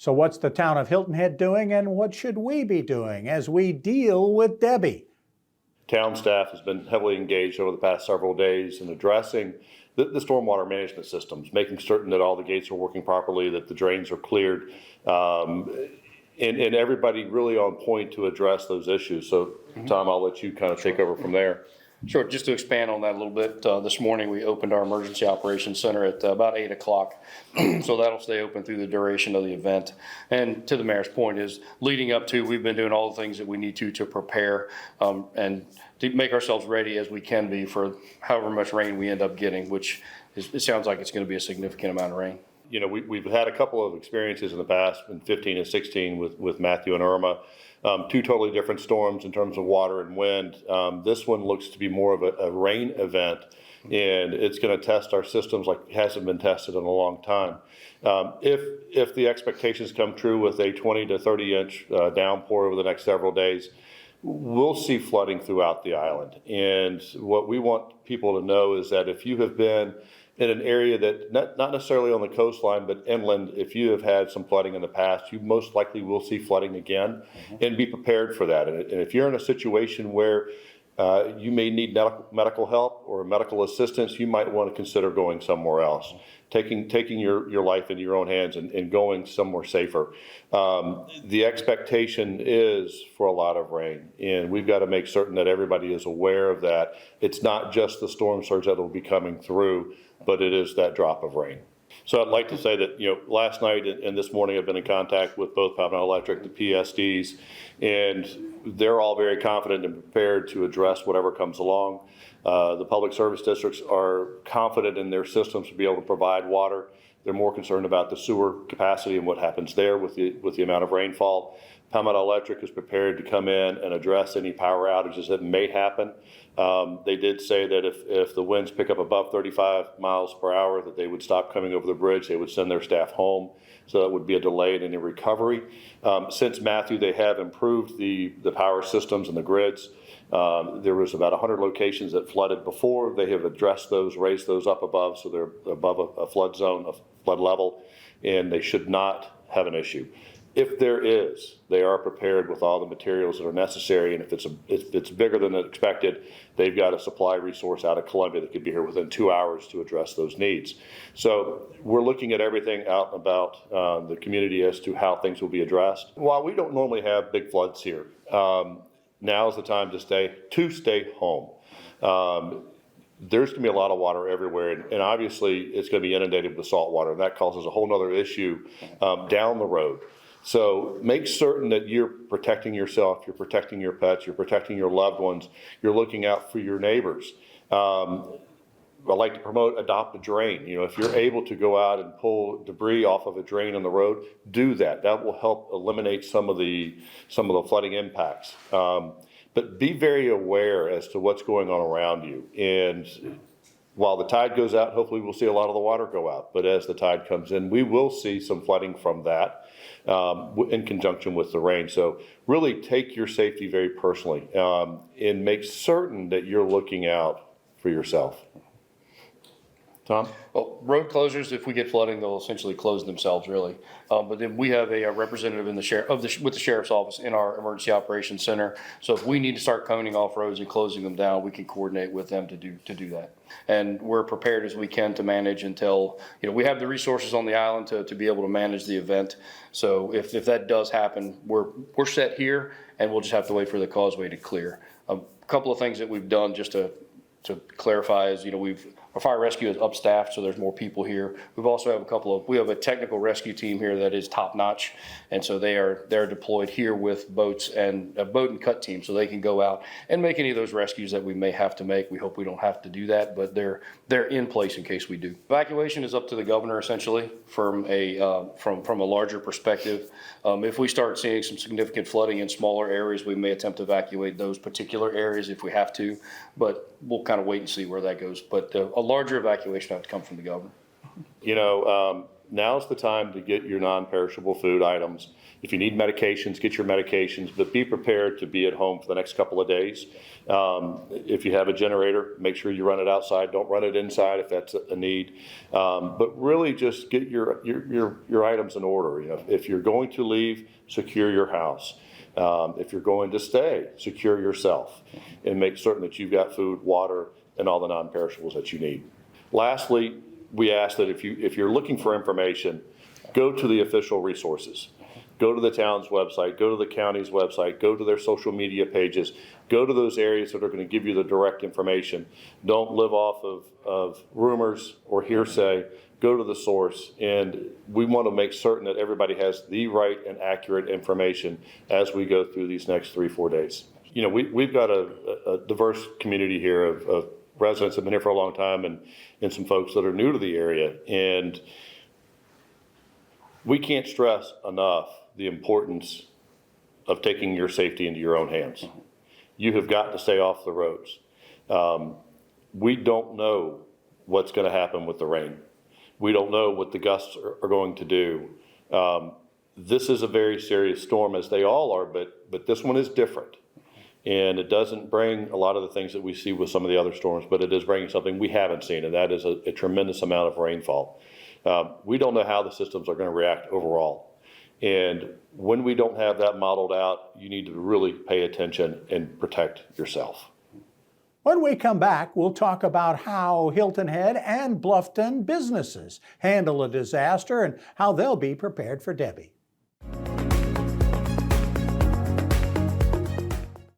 So what's the town of Hilton Head doing, and what should we be doing as we deal with Debbie? Town staff has been heavily engaged over the past several days in addressing the stormwater management systems, making certain that all the gates are working properly, that the drains are cleared, and everybody really on point to address those issues. So, Tom, I'll let you kind of take over from there. Sure, just to expand on that a little bit, this morning we opened our emergency operations center at about 8 o'clock. So that'll stay open through the duration of the event. And to the mayor's point is leading up to, we've been doing all the things that we need to prepare and to make ourselves ready as we can be for however much rain we end up getting, which it sounds like it's going to be a significant amount of rain. You know, we've had a couple of experiences in the past in 15 and 16 with Matthew and Irma. Two totally different storms in terms of water and wind. This one looks to be more of a rain event, and it's going to test our systems like it hasn't been tested in a long time. If the expectations come true with a 20 to 30 inch downpour over the next several days, we'll see flooding throughout the island. And what we want people to know is that if you have been in an area that, not necessarily on the coastline, but inland, if you have had some flooding in the past, you most likely will see flooding again, and be prepared for that. And if you're in a situation where you may need medical help or medical assistance, you might want to consider going somewhere else, taking your life into your own hands and going somewhere safer. The expectation is for a lot of rain, and we've got to make certain that everybody is aware of that. It's not just the storm surge that will be coming through, but it is that drop of rain. So I'd like to say that, you know, last night and this morning I've been in contact with both Power Electric, the PSDs, and they're all very confident and prepared to address whatever comes along. The public service districts are confident in their systems to be able to provide water. They're more concerned about the sewer capacity and what happens there with the amount of rainfall. Power Electric is prepared to come in and address any power outages that may happen. They did say that if the winds pick up above 35 miles per hour, that they would stop coming over the bridge. They would send their staff home. So that would be a delay in any recovery. Since Matthew, they have improved the power systems and the grids. There was about 100 locations that flooded before. They have addressed those, raised those up above, so they're above a flood zone, a flood level, and they should not have an issue. If there is, they are prepared with all the materials that are necessary, and if it's bigger than expected, they've got a supply resource out of Columbia that could be here within 2 hours to address those needs. So we're looking at everything out and about the community as to how things will be addressed. While we don't normally have big floods here, now is the time to stay home. There's going to be a lot of water everywhere, and obviously it's going to be inundated with salt water, and that causes a whole other issue down the road. So make certain that you're protecting yourself, you're protecting your pets, you're protecting your loved ones, you're looking out for your neighbors. I like to promote adopt a drain. You know, if you're able to go out and pull debris off of a drain on the road, do that. That will help eliminate some of the flooding impacts. But be very aware as to what's going on around you. And while the tide goes out, hopefully we'll see a lot of the water go out. But as the tide comes in, we will see some flooding from that in conjunction with the rain. So really take your safety very personally and make certain that you're looking out for yourself. Tom? Well, road closures, if we get flooding, they'll essentially close themselves, really. But then we have a representative in the with the sheriff's office in our emergency operations center. So if we need to start coning off roads and closing them down, we can coordinate with them to do that. And we're prepared as we can to manage until, you know, we have the resources on the island to be able to manage the event. So if that does happen, we're set here, and we'll just have to wait for the causeway to clear. A couple of things that we've done just to clarify is, you know, our fire rescue is upstaffed, so there's more people here. We've also have we have a technical rescue team here that is top notch, and so they're deployed here with boats and a boat and cut team, so they can go out and make any of those rescues that we may have to make. We hope we don't have to do that, but they're in place in case we do. Evacuation is up to the governor essentially from a larger perspective. If we start seeing some significant flooding in smaller areas, we may attempt to evacuate those particular areas if we have to, but we'll kind of wait and see where that goes. But a larger evacuation will have to come from the governor. You know, now's the time to get your non-perishable food items. If you need medications, get your medications, but be prepared to be at home for the next couple of days. If you have a generator, make sure you run it outside. Don't run it inside if that's a need. But really just get your items in order. You know, if you're going to leave, secure your house. If you're going to stay, secure yourself and make certain that you've got food, water, and all the non-perishables that you need. Lastly, we ask that if you're looking for information, go to the official resources. Go to the town's website, go to the county's website, go to their social media pages, go to those areas that are going to give you the direct information. Don't live off of rumors or hearsay. Go to the source, and we want to make certain that everybody has the right and accurate information as we go through these next 3-4 days. You know, we've got a diverse community here of residents that have been here for a long time and some folks that are new to the area, and we can't stress enough the importance of taking your safety into your own hands. You have got to stay off the roads. We don't know what's going to happen with the rain. We don't know what the gusts are going to do. This is a very serious storm, as they all are, but this one is different. And it doesn't bring a lot of the things that we see with some of the other storms, but it is bringing something we haven't seen, and that is a tremendous amount of rainfall. We don't know how the systems are going to react overall. And when we don't have that modeled out, you need to really pay attention and protect yourself. When we come back, we'll talk about how Hilton Head and Bluffton businesses handle a disaster and how they'll be prepared for Debbie.